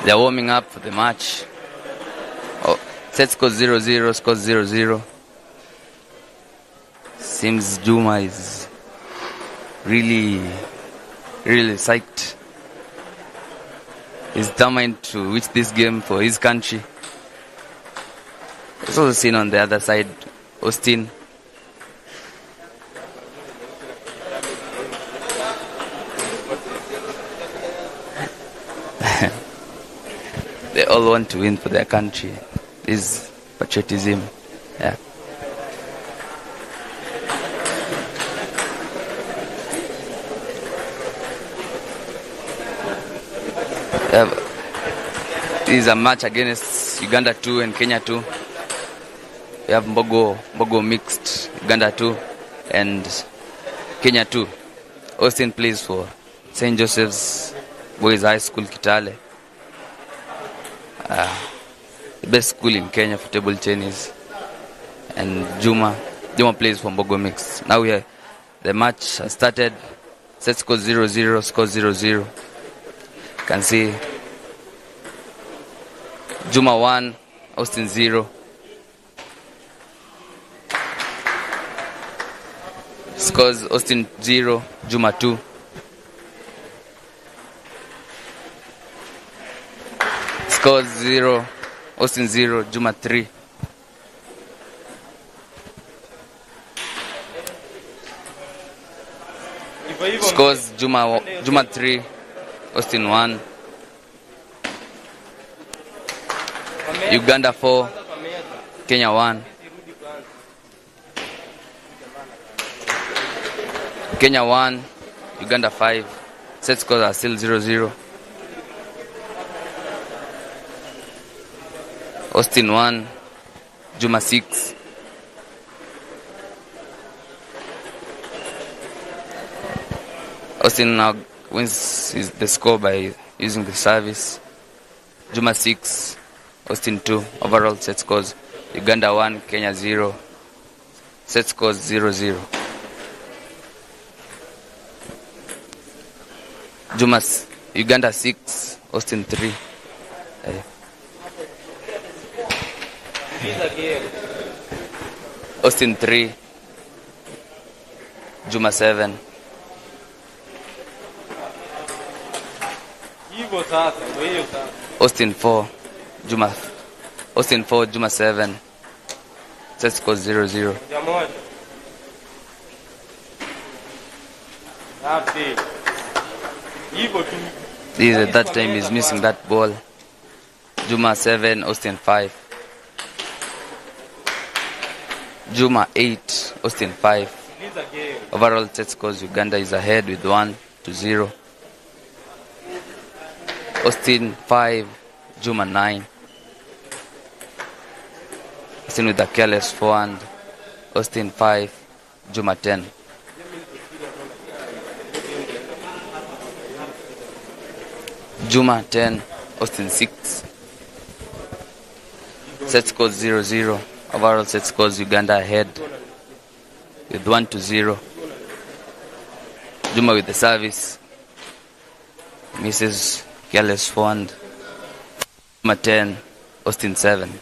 They're warming up for the match. Oh, set score 0-0, score 0-0. Seems Juma is really psyched. He's determined to win this game for his country. It's also seen on the other side, Austin. They all want to win for their country. This patriotism. Yeah. This is a match against Uganda 2 and Kenya 2. We have MBOGO mixed, Uganda 2 and Kenya 2. Austin plays for St. Joseph's Boys High School, Kitale. The best school in Kenya for table tennis. And Juma plays for MBOGO mixed. Now the match has started. Set score 0-0, score 0-0. You can see Juma 1, Austin 0. Scores Austin 0, Juma 2. Scores 0, Austin 0, Juma 3. Scores Juma 3, Austin 1. Uganda 4, Kenya 1. Kenya 1, Uganda 5. Set scores are still 0-0. Austin 1, Juma 6. Austin now wins the score by using the service. Juma 6, Austin 2. Overall set scores Uganda 1, Kenya 0. Set scores 0-0. Uganda 6, Austin 3. Austin 3, Juma 7. Austin 4, Juma 7. Set score 0-0. This at that time is missing that ball. Juma 7, Austin 5. Juma 8, Austin 5. Overall set scores Uganda is ahead with 1-0. Austin 5, Juma 9. Austin with a careless forehand. Austin 5, Juma 10. Juma 10, Austin 6. Set scores 0-0. Overall set scores Uganda ahead with 1-0. Juma with the service. Misses careless forehand. Juma 10, Austin 7.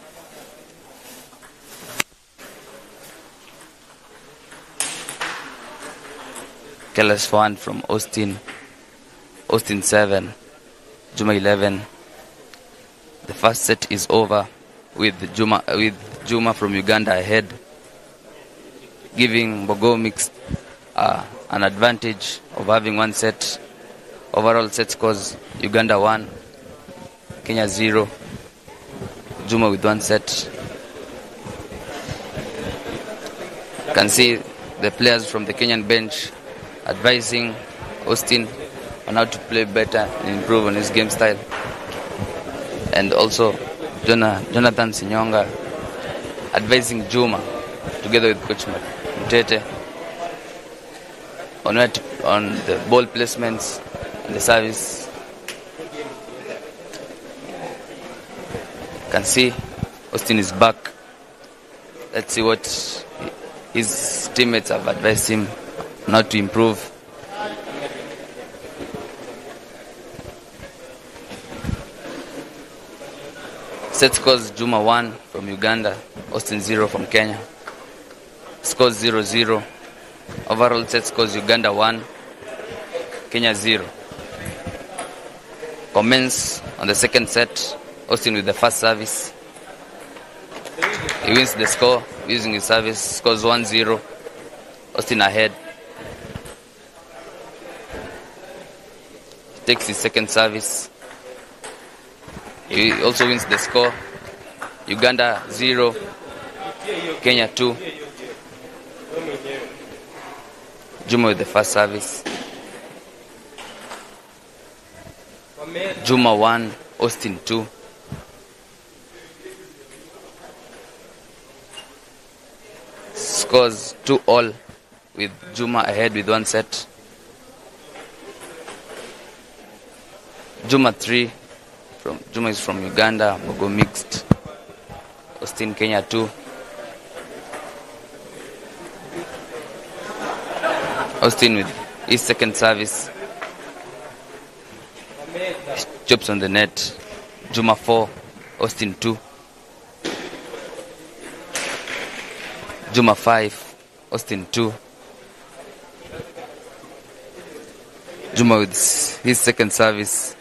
Careless forehand from Austin. Austin 7, Juma 11. The first set is over with Juma from Uganda ahead, giving MBOGO mixed an advantage of having one set. Overall set scores Uganda 1, Kenya 0. Juma with one set. You can see the players from the Kenyan bench advising Austin on how to play better and improve on his game style. And also Jonathan Sinyonga advising Juma together with Coach Mtete on the ball placements and the service. You can see Austin is back. Let's see what his teammates have advised him not to improve. Set scores: Juma 1 from Uganda, Austin 0 from Kenya. Scores 0-0. Overall set scores: Uganda 1, Kenya 0. Commence on the second set. Austin with the first service. He wins the score using his service. Scores 1-0. Austin ahead. He takes his second service. He also wins the score. Uganda 0, Kenya 2. Juma with the first service. Juma 1, Austin 2. Scores 2-all with Juma ahead with one set. Juma 3. Juma is from Uganda, MBOGO mixed. Austin, Kenya 2. Austin with his second service. Chops on the net. Juma 4, Austin 2. Juma 5, Austin 2. Juma with his second service.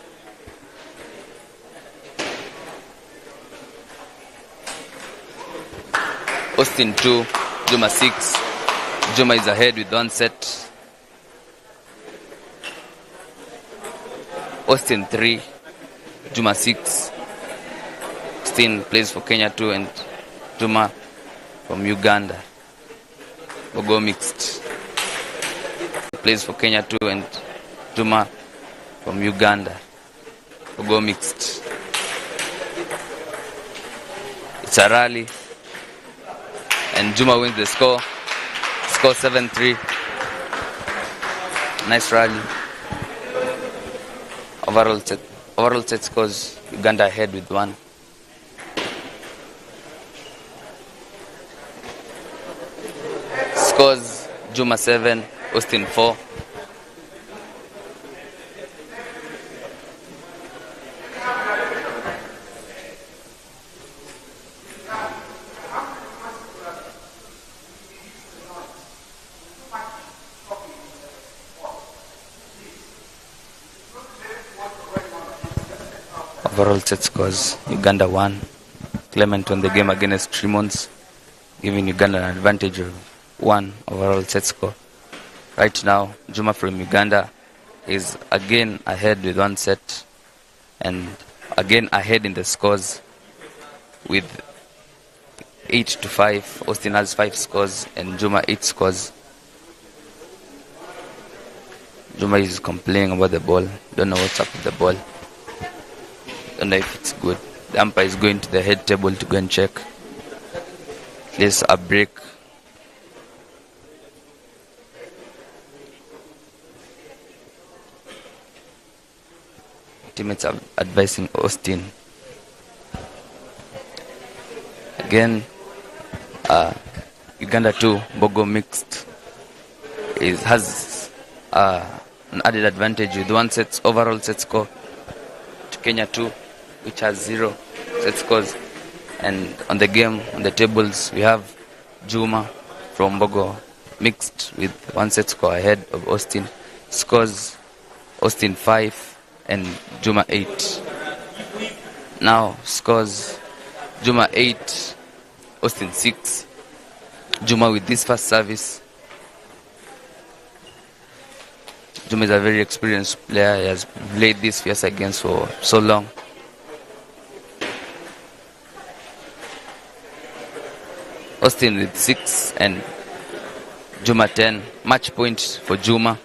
Austin 2, Juma 6. Juma is ahead with one set. Austin 3, Juma 6. Austin plays for Kenya 2 and Juma from Uganda. MBOGO mixed. Plays for Kenya 2 and Juma from Uganda. MBOGO mixed. It's a rally. And Juma wins the score. Score 7-3. Nice rally. Overall set scores: Uganda ahead with 1. Scores: Juma 7, Austin 4. Overall set scores: Uganda 1. Clement won the game against Tremons, giving Uganda an advantage of 1 overall set score. Right now, Juma from Uganda is again ahead with 1 set and again ahead in the scores with 8-5. Austin has 5 scores and Juma 8 scores. Juma is complaining about the ball. Don't know what's up with the ball. Don't know if it's good. The umpire is going to the head table to go and check. There's a break. Teammates are advising Austin. Again, Uganda 2, MBOGO mixed, has an added advantage with 1 set overall set score to Kenya 2, which has 0 set scores. And on the game, on the tables, we have Juma from MBOGO mixed with 1 set score ahead of Austin. Scores: Austin 5 and Juma 8. Now scores: Juma 8, Austin 6. Juma with this first service. Juma is a very experienced player. He has played this FEASSA games for so long. Austin with 6 and Juma 10. Match point for Juma.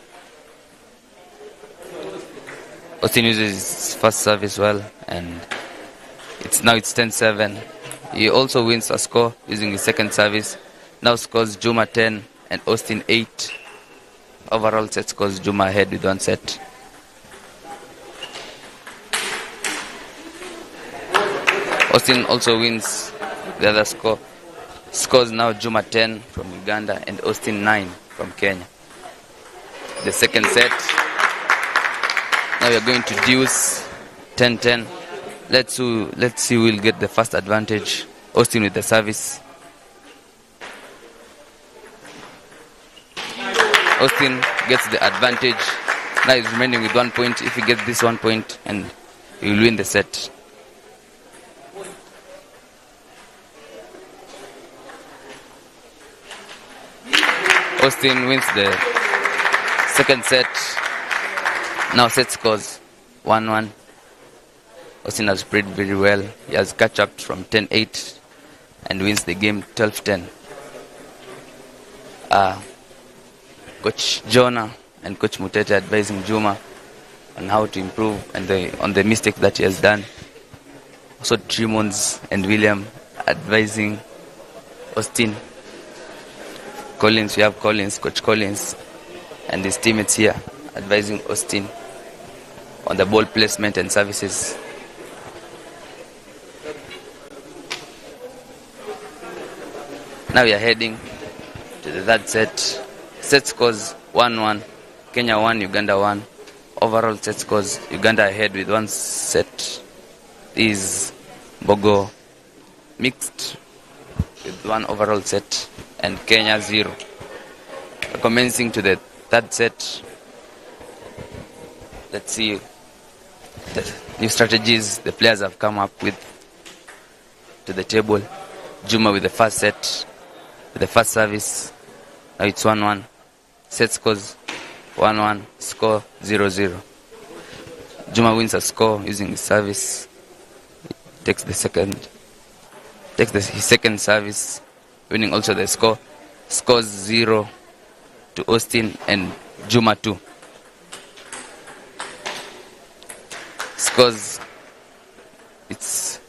Austin uses his first service well, and it's 10-7. He also wins a score using his second service. Now scores: Juma 10 and Austin 8. Overall set scores: Juma ahead with 1 set. Austin also wins the other score. Scores now: Juma 10 from Uganda and Austin 9 from Kenya. The second set. Now we are going to deuce 10-10. Let's see who will get the first advantage. Austin with the service. Austin gets the advantage. Now he's remaining with 1 point. If he gets this 1 point, and he will win the set. Austin wins the second set. Now set scores 1-1. Austin has played very well. He has catch up from 10-8 and wins the game 12-10. Coach Jonah and Coach Mutete advising Juma on how to improve and on the mistake that he has done. Also Tremons and William advising Austin. Collins, we have Collins, Coach Collins and his teammates here advising Austin on the ball placement and services. Now we are heading to the third set. Set scores 1-1. Kenya 1, Uganda 1. Overall set scores, Uganda ahead with 1 set. Is MBOGO mixed with 1 overall set and Kenya 0. Commencing to the third set. Let's see the new strategies the players have come up with to the table. Juma with the first set, with the first service. Now it's 1-1. Set scores 1-1, score 0-0. Juma wins a score using his service. Takes his second service, winning also the score. Scores 0 to Austin and Juma 2. Scores, it's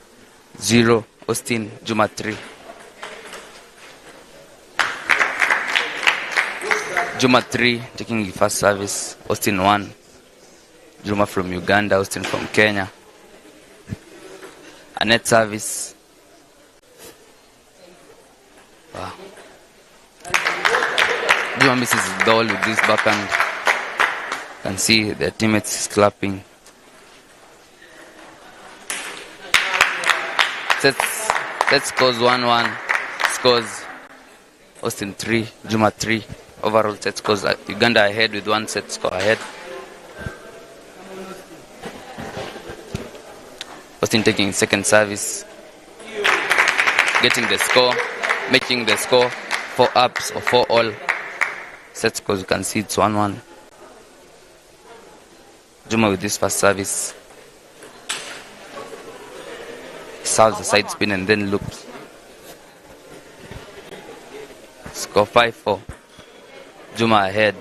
0 Austin, Juma 3. Juma 3 taking the first service, Austin 1. Juma from Uganda, Austin from Kenya. A net service. Wow. Juma misses his goal with this backhand. You can see their teammates clapping. Set scores 1-1. Scores Austin 3, Juma 3. Overall set scores Uganda ahead with 1 set score ahead. Austin taking second service, getting the score, making the score 4 ups or 4 all. Set scores, you can see it's 1-1. Juma with this first service serves the side spin and then loops. Score 5-4. Juma ahead.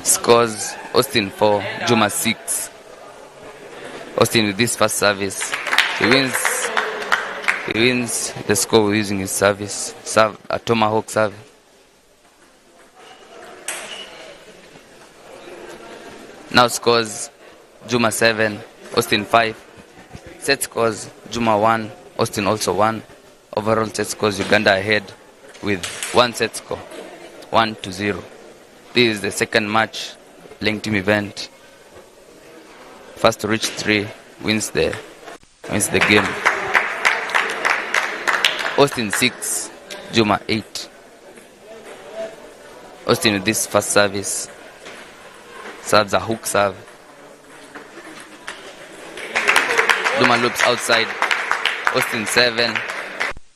Scores Austin 4, Juma 6. Austin with this first service. He wins the score using his service. Serve a tomahawk serve. Now scores Juma 7, Austin 5. Set scores Juma 1, Austin also 1. Overall set scores Uganda ahead with 1 set score, 1-0. This is the second match, playing team event. First to reach 3 wins the game. Austin 6, Juma 8. Austin with this first service serves a hook serve. Juma loops outside. Austin 7,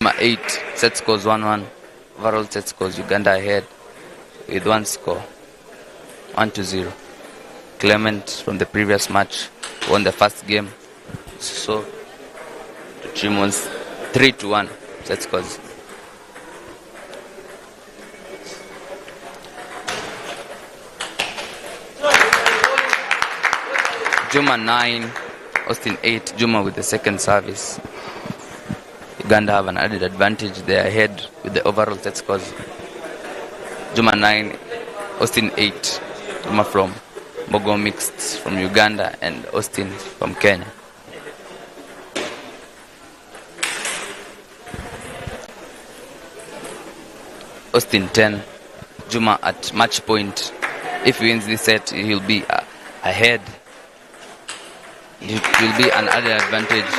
Juma 8. Set scores 1-1. Overall set scores Uganda ahead with 1 score, 1-0. Clement from the previous match won the first game. So Tremons 3-1 set scores. Juma 9, Austin 8. Juma with the second service. Uganda have an added advantage. They are ahead with the overall set scores. Juma 9, Austin 8. Juma from MBOGO mixed from Uganda and Austin from Kenya. Austin 10. Juma at match point If he wins this set, he'll be ahead. It will be an added advantage.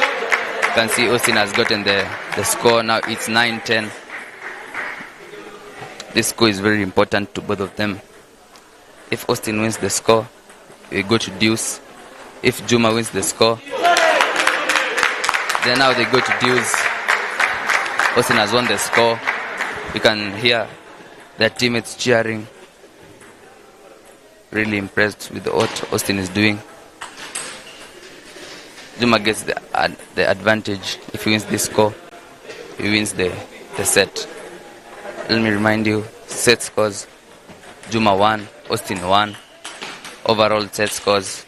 You can see Austin has gotten the score. Now it's 9-10. This score is very important to both of them. If Austin wins the score, we go to deuce. If Juma wins the score, then now they go to deuce. Austin has won the score. You can hear their teammates cheering. Really impressed with what Austin is doing. Juma gets the advantage. If he wins this score, he wins the set. Let me remind you, set scores: Juma 1, Austin 1. Overall set scores: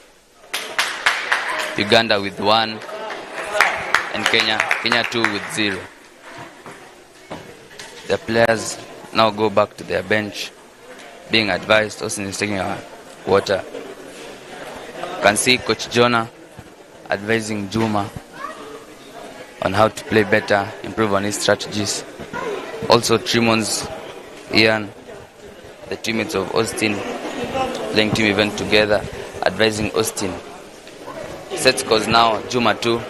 Uganda with 1 and Kenya 2 with 0. The players now go back to their bench, being advised. Austin is taking a water. You can see Coach Jonah advising Juma on how to play better, improve on his strategies. Also Tremons, Ian, the teammates of Austin, playing team event together, advising Austin. Set scores now: Juma 2,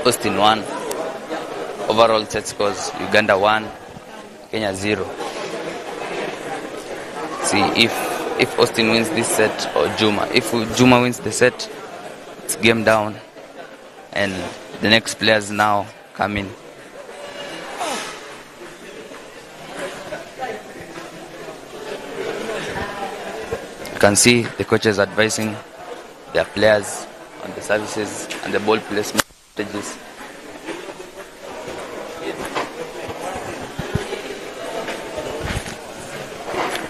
Austin 1. Overall set scores: Uganda 1, Kenya 0. See if Austin wins this set or Juma. If Juma wins the set, it's game down, and the next players now come in. You can see the coaches advising their players on the services and the ball placement strategies.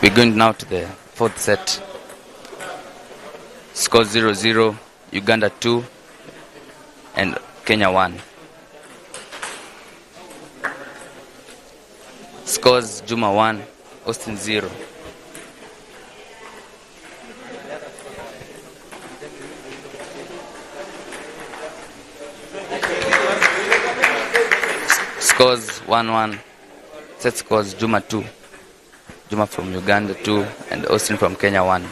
We're going now to the fourth set. Score 0-0, Uganda 2 and Kenya 1. Scores: Juma 1, Austin 0. Scores 1-1. Set scores: Juma 2. Juma from Uganda 2 and Austin from Kenya 1.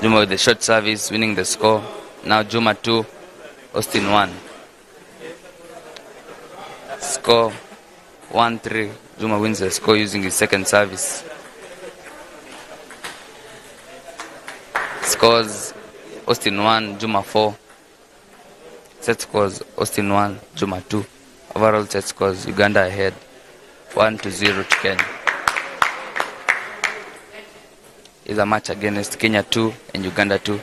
Juma with the short service, winning the score. Now Juma 2, Austin 1. Score 1-3. Juma wins the score using his second service. Scores: Austin 1, Juma 4. Set scores: Austin 1, Juma 2. Overall set scores: Uganda ahead 1-0 to Kenya. Is a match against Kenya 2 and Uganda 2.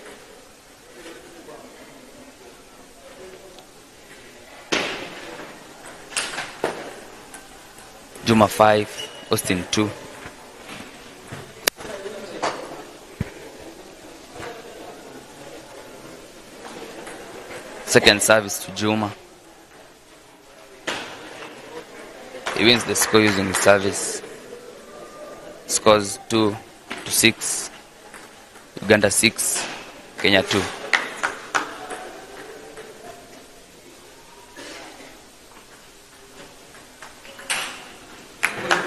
Juma 5, Austin 2. Second service to Juma. He wins the score using his service. Scores 2-6. Uganda 6, Kenya 2.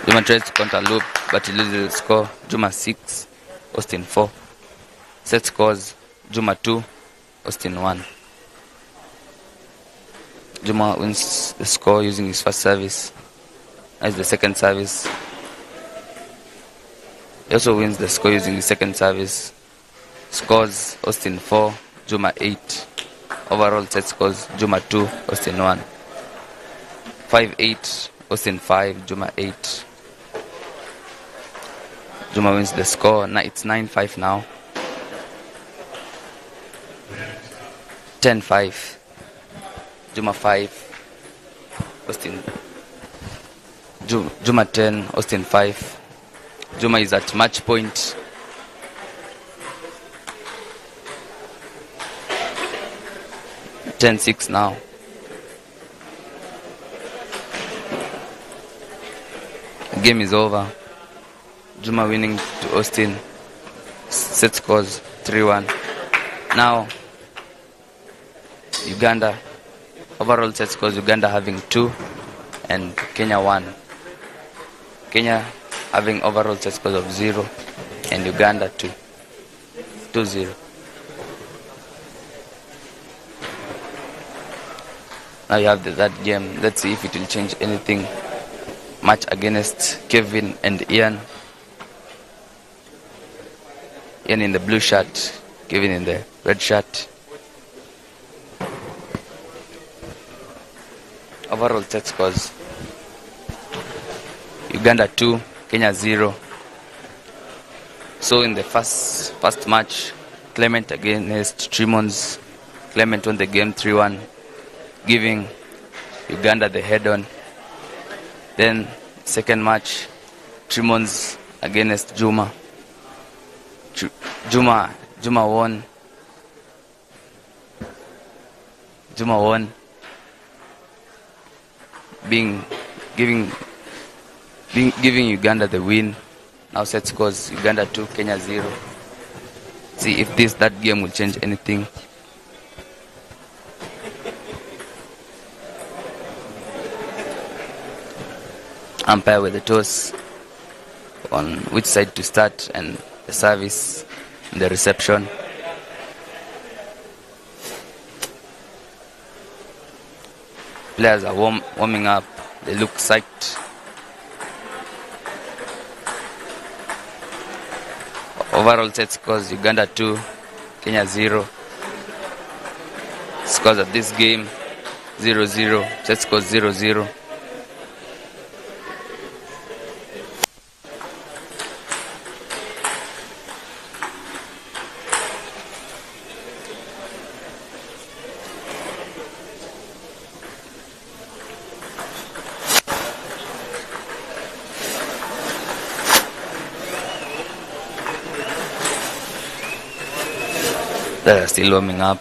Juma tries to counter loop, but he loses the score. Juma 6, Austin 4. Set scores: Juma 2, Austin 1. Juma wins the score using his first service. As the second service. He also wins the score using his second service. Scores: Austin 4, Juma 8. Overall set scores: Juma 2, Austin 1. 5-8, Austin 5, Juma 8. Juma wins the score. Now it's 9-5 now. 10-5. Juma 5, Austin. Juma 10, Austin 5. Juma is at match point. (10-6) now. The game is over. Juma winning to Austin. Set scores 3-1. Now Uganda. Overall set scores: Uganda having 2 and Kenya 1. Kenya having overall set scores of 0 and Uganda 2-0. Now you have that game. Let's see if it will change anything. Match against Kevin and Ian. Ian in the blue shirt, Kevin in the red shirt. Overall set scores: Uganda 2, Kenya 0. So in the first match, Clement against Trimons. Clement won the game 3-1, giving Uganda the head-on. Then second match, Trimons against Juma. Juma won. Juma won, giving Uganda the win. Now set scores: Uganda 2, Kenya 0. See if that game will change anything. Umpire with the toss on which side to start, and the service and the reception. Players are warming up. They look psyched. Overall set scores: Uganda 2, Kenya 0. Scores at this game 0-0. Set scores 0-0. They are still warming up.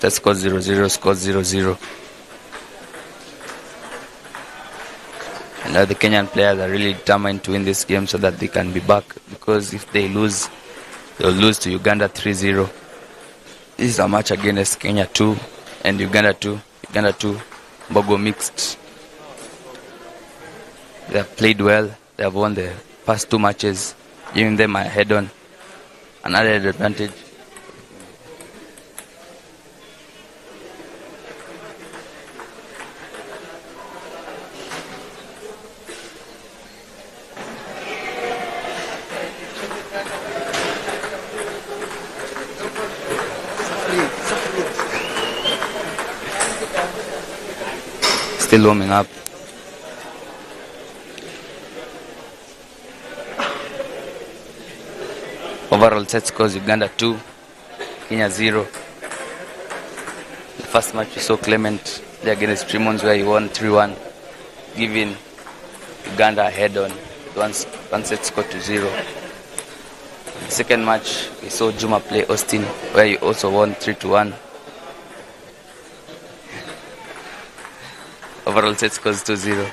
That score 0-0, score 0-0. And now the Kenyan players are really determined to win this game so that they can be back. Because if they lose, they'll lose to Uganda 3-0. This is a match against Kenya 2 and Uganda 2. Uganda 2, MBOGO mixed. They have played well. They have won the past 2 matches, giving them a head-on, an added advantage. Still warming up. Overall set scores: Uganda 2, Kenya 0. The first match we saw Clement play against Trimons, where he won 3-1, giving Uganda a head-on, one set score to 0. The second match we saw Juma play Austin, where he also won 3-1. Overall set scores 2-0.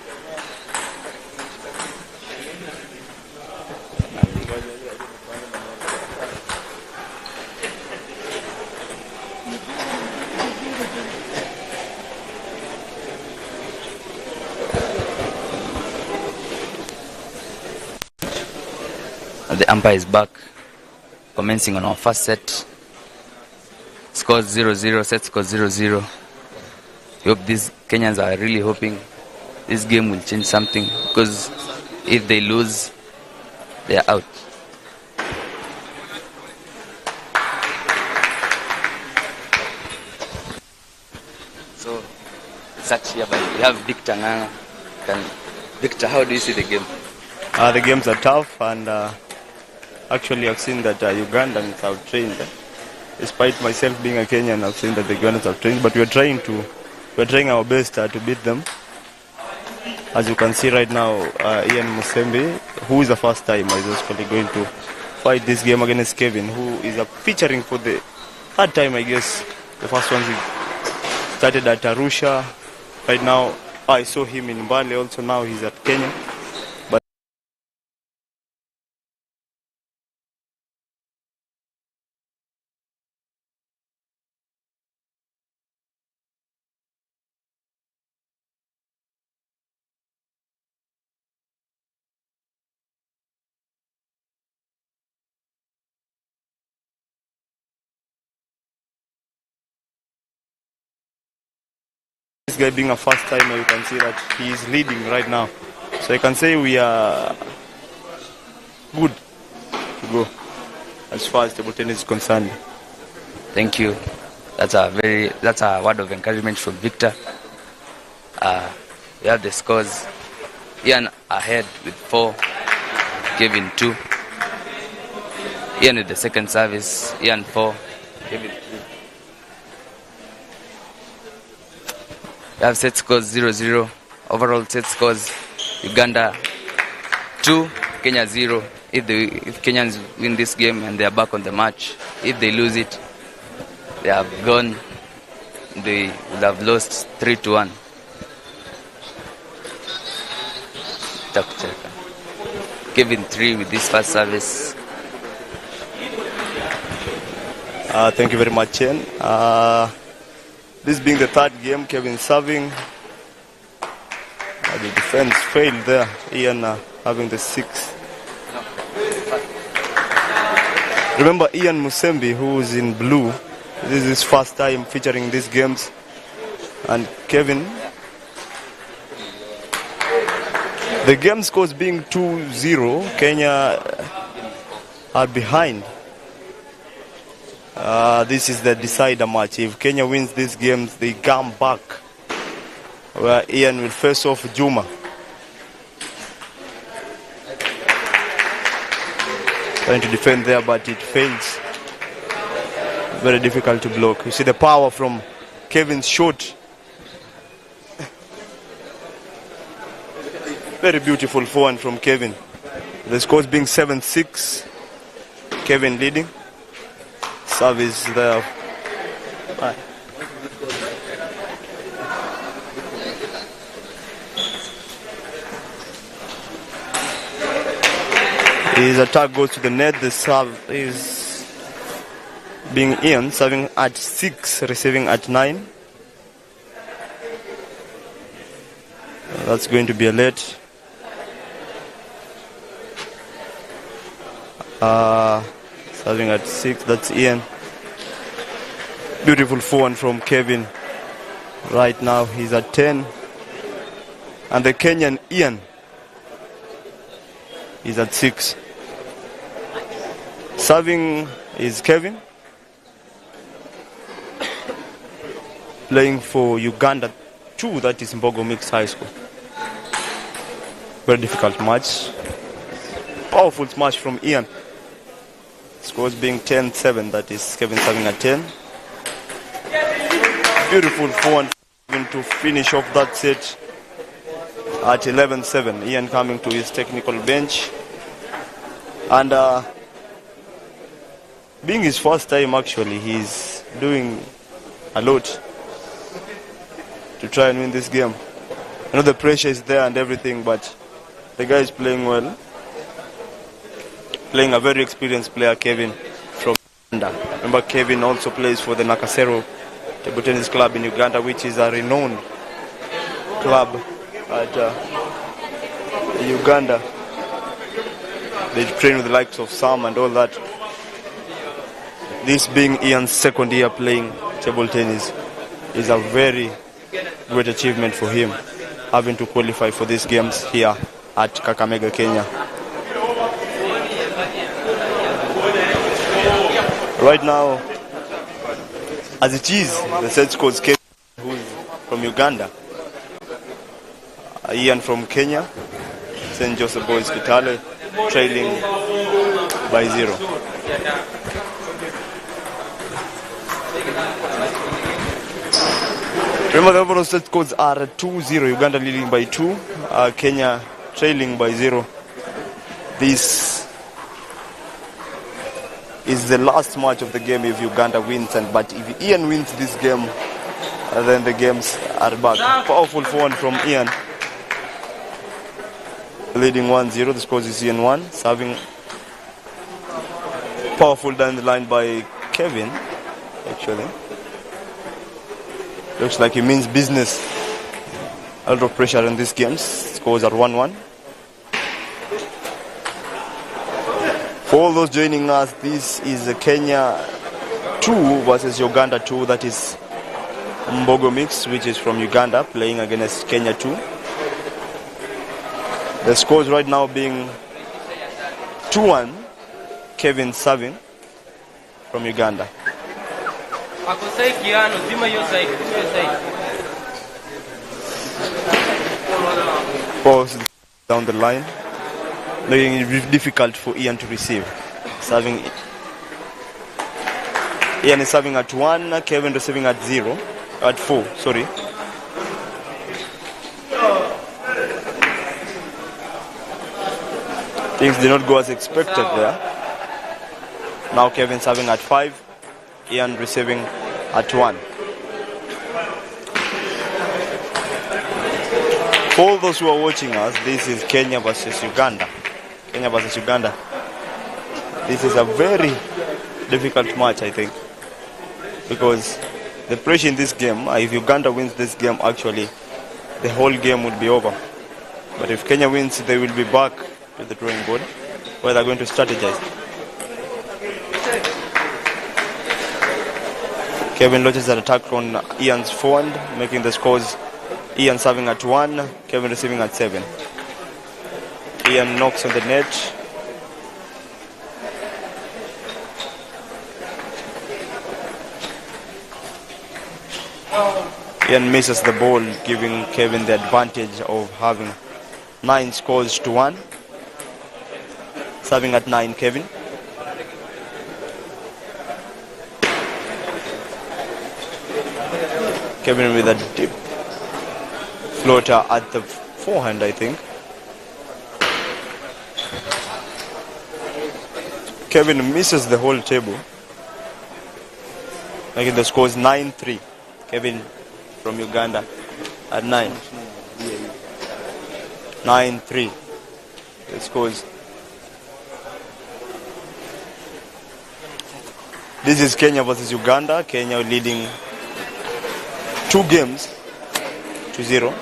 The umpire is back, commencing on our first set. Scores 0-0, set scores 0-0. I hope these Kenyans are really hoping this game will change something, because if they lose, they are out. So, such here, but we have Victor Nganga. Victor, how do you see the game? The games are tough, and actually I've seen that Ugandans have trained. Despite myself being a Kenyan, I've seen that the Ugandans have trained, but we're trying our best to beat them. As you can see right now, Ian Musembe, who is the first time, is actually going to fight this game against Kevin, who is featuring for the third time, I guess. The first one he started at Arusha. Right now, I saw him in Bali also. Now he's at Kenya. this guy being a first timer, you can see that he is leading right now. So I can say we are good to go as far as table tennis is concerned. Thank you. That's a word of encouragement from Victor. We have the scores. Ian ahead with 4, Kevin 2. Ian with the second service. Ian 4, Kevin 3. We have set scores 0-0. Overall set scores: Uganda 2, Kenya 0. If Kenyans win this game and they are back on the match, if they lose it, they have gone. They would have lost 3-1. Kevin 3 with this first service. Thank you very much, Chen. This being the third game, Kevin serving. The defense failed there. Ian having the 6th. Remember Ian Musembi, who is in blue. This is his first time featuring these games. And Kevin, the game scores being 2-0, Kenya are behind. This is the decider match. If Kenya wins these games, they come back, where Ian will face off Juma. Trying to defend there, but it fails. Very difficult to block. You see the power from Kevin's shot. Very beautiful forehand from Kevin. The scores being 7-6. Kevin leading. Service there. His attack goes to the net. The serve is being Ian, serving at 6, receiving at 9. That's going to be a late. Serving at 6, that's Ian. Beautiful forehand from Kevin. Right now he's at 10. And the Kenyan Ian is at 6. Serving is Kevin. Playing for Uganda 2, that is MBOGO Mixed High School. Very difficult match. Powerful smash from Ian. Scores being 10-7, that is Kevin serving at 10. Beautiful forehand to finish off that set at 11-7. Ian coming to his technical bench. And being his first time, actually, he's doing a lot to try and win this game. I know the pressure is there and everything, but the guy is playing well. Playing a very experienced player, Kevin, from Uganda. Remember, Kevin also plays for the Nakasero Table Tennis Club in Uganda, which is a renowned club at Uganda. They train with the likes of AZAM and all that. This being Ian's second year playing table tennis is a very great achievement for him, having to qualify for these games here at Kakamega, Kenya. Right now, as it is, the set scores Kevin, who's from Uganda, Ian from Kenya, St. Joseph Boys Kitale, trailing by 0. Remember, the overall set scores are 2-0. Uganda leading by 2, Kenya trailing by 0. This is the last match of the game if Uganda wins, but if Ian wins this game, then the games are back. Powerful forehand from Ian. Leading 1-0, the score is Ian 1. Serving powerful down the line by Kevin, actually. Looks like he means business. A lot of pressure in these games. Scores are 1-1. For all those joining us, this is Kenya 2 versus Uganda 2. That is MBOGO mix, which is from Uganda, playing against Kenya 2. The scores right now being 2-1, Kevin serving from Uganda. Pause down the line, making it difficult for Ian to receive. Serving. Ian is serving at 1, Kevin receiving at 4, sorry. Things did not go as expected there. Now Kevin serving at 5, Ian receiving at 1. For all those who are watching us, this is Kenya versus Uganda. Kenya versus Uganda. This is a very difficult match, I think, because the pressure in this game, if Uganda wins this game, actually, the whole game would be over. But if Kenya wins, they will be back to the drawing board, where they're going to strategize. Kevin launches an attack on Ian's forehand, making the scores Ian serving at 1, Kevin receiving at 7. Ian knocks on the net. Ian misses the ball, giving Kevin the advantage of having 9 scores to 1. Serving at 9, Kevin. Kevin with a deep floater at the forehand, I think. Kevin misses the whole table, making the scores 9-3. Kevin from Uganda at 9. 9-3. The scores. This is Kenya versus Uganda. Kenya leading 2 games to 0.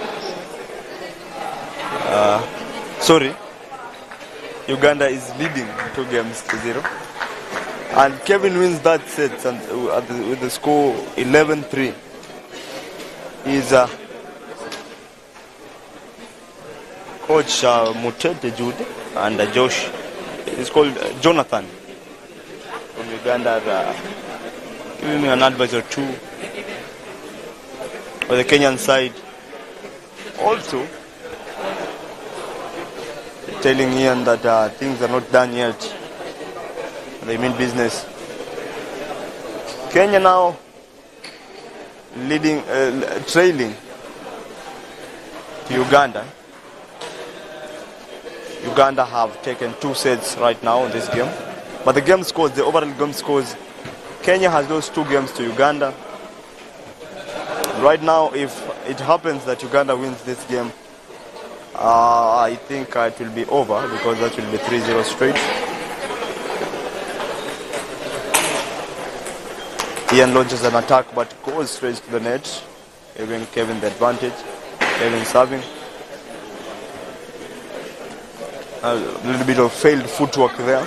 Uganda is leading 2 games to 0. And Kevin wins that set with the score 11-3. He's Coach Mutete Jude and Josh. He's called Jonathan from Uganda, giving me an advice or two for the Kenyan side. Also, telling Ian that things are not done yet. They mean business. Kenya now trailing to Uganda. Uganda have taken 2 sets right now in this game. But the game scores, the overall game scores, Kenya has lost 2 games to Uganda. Right now, if it happens that Uganda wins this game, I think it will be over, because that will be 3-0 straight. Ian launches an attack but goes straight to the net, giving Kevin the advantage. Kevin serving. A little bit of failed footwork there,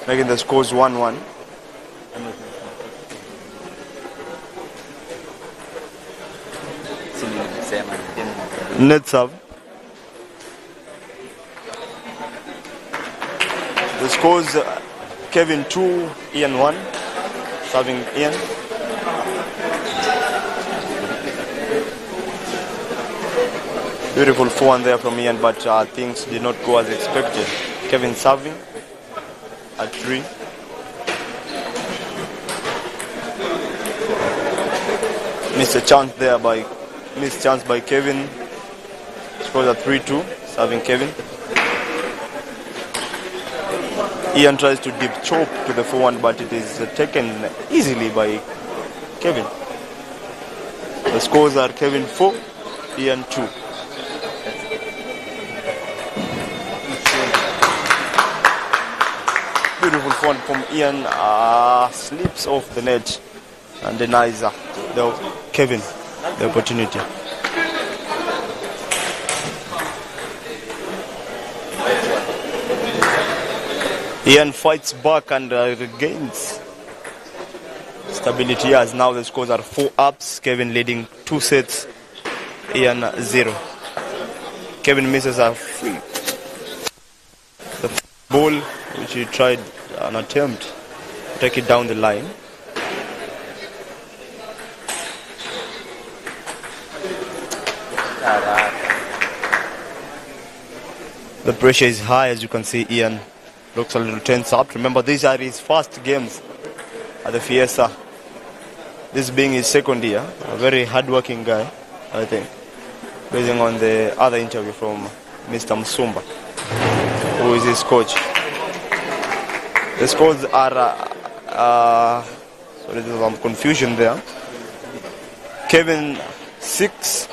making the scores 1-1. Net serve. The scores Kevin 2, Ian 1. Serving Ian. Beautiful forehand there from Ian, but things did not go as expected. Kevin serving at 3. Missed chance by Kevin. Scores at 3-2. Serving Kevin. Ian tries to deep chop to the forehand, but it is taken easily by Kevin. The scores are Kevin 4, Ian 2. Beautiful forehand from Ian, slips off the net and denies Kevin the opportunity. Ian fights back and regains stability as now the scores are 4 ups. Kevin leading 2 sets, Ian 0. Kevin misses a free. The ball, which he tried an attempt to take it down the line. The pressure is high, as you can see. Ian looks a little tense up. Remember, these are his first games at the FEASSA. This being his second year. A very hard-working guy, I think, based on the other interview from Mr. Musumba, who is his coach. The scores are sorry, there's some confusion there. Kevin 6,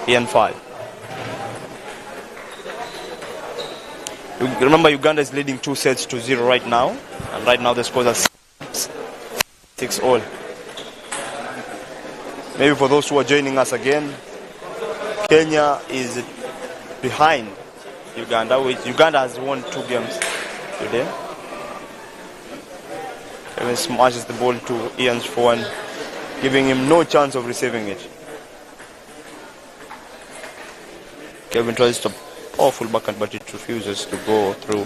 Ian 5. Remember, Uganda is leading 2 sets to 0 right now, and right now the scores are 6 all. Maybe for those who are joining us again, Kenya is behind Uganda, which Uganda has won 2 games today. Kevin smashes the ball to Ian's forehand, giving him no chance of receiving it. Kevin tries to powerful backhand, but it refuses to go through.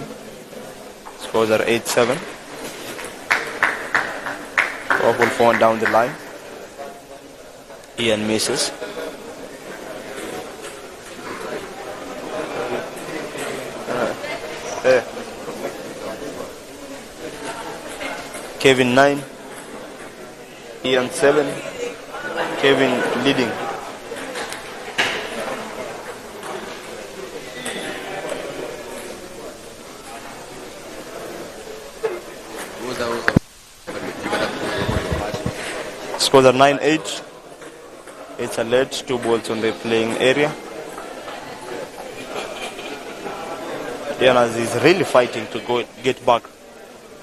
Scores are 8-7. Powerful forehand down the line. Ian misses. Kevin 9, Ian 7. Kevin leading. Scores are 9-8. It's a late, 2 balls on the playing area. Ian is really fighting to get back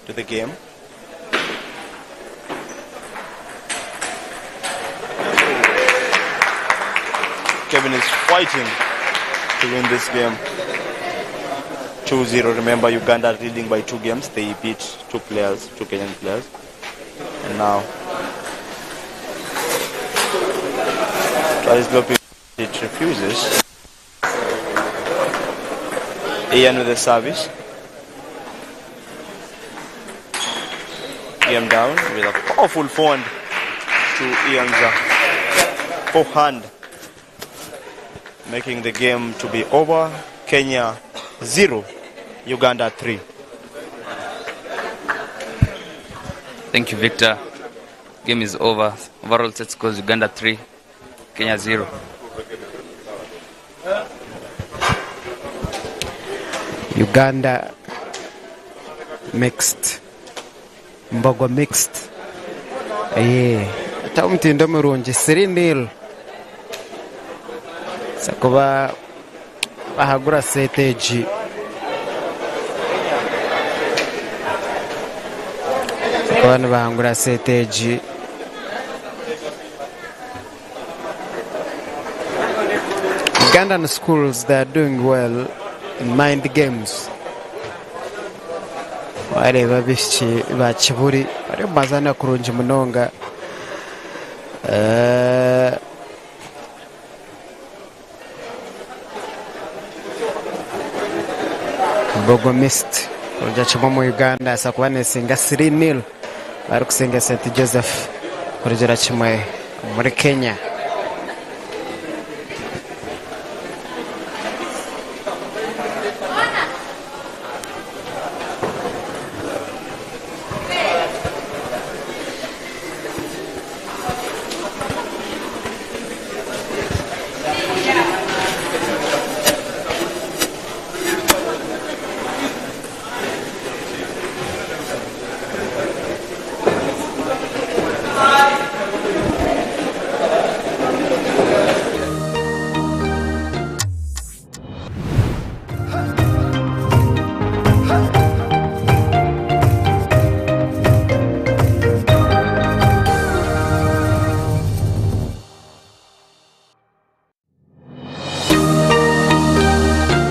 to the game. Kevin is fighting to win this game. 2-0. Remember, Uganda are leading by 2 games. They beat 2 Kenyan players. And now tries blocking, it refuses. Ian with the service. Ian down with a powerful forehand to Ian's forehand, making the game to be over. Kenya 0, Uganda 3. Thank you, Victor. Game is over. Overall set scores Uganda 3, Kenya 0. Uganda mixed. MBOGO mixed. Ata umtindo murungi 3-0. Sakuba bahagura seteji. Sakuba bahagura seteji. Ugandan schools, they are doing well in mind games. Wale babishi bachiburi bari mazana kurunji munonga. MBOGO missed. Kurunja chimamu Uganda sakwane singa 3-0. Bari kusinga St. Joseph kurunjira chimwe muri Kenya.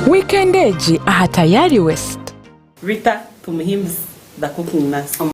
Weekendeji aha tayari West. Rita, to him the cooking nurse.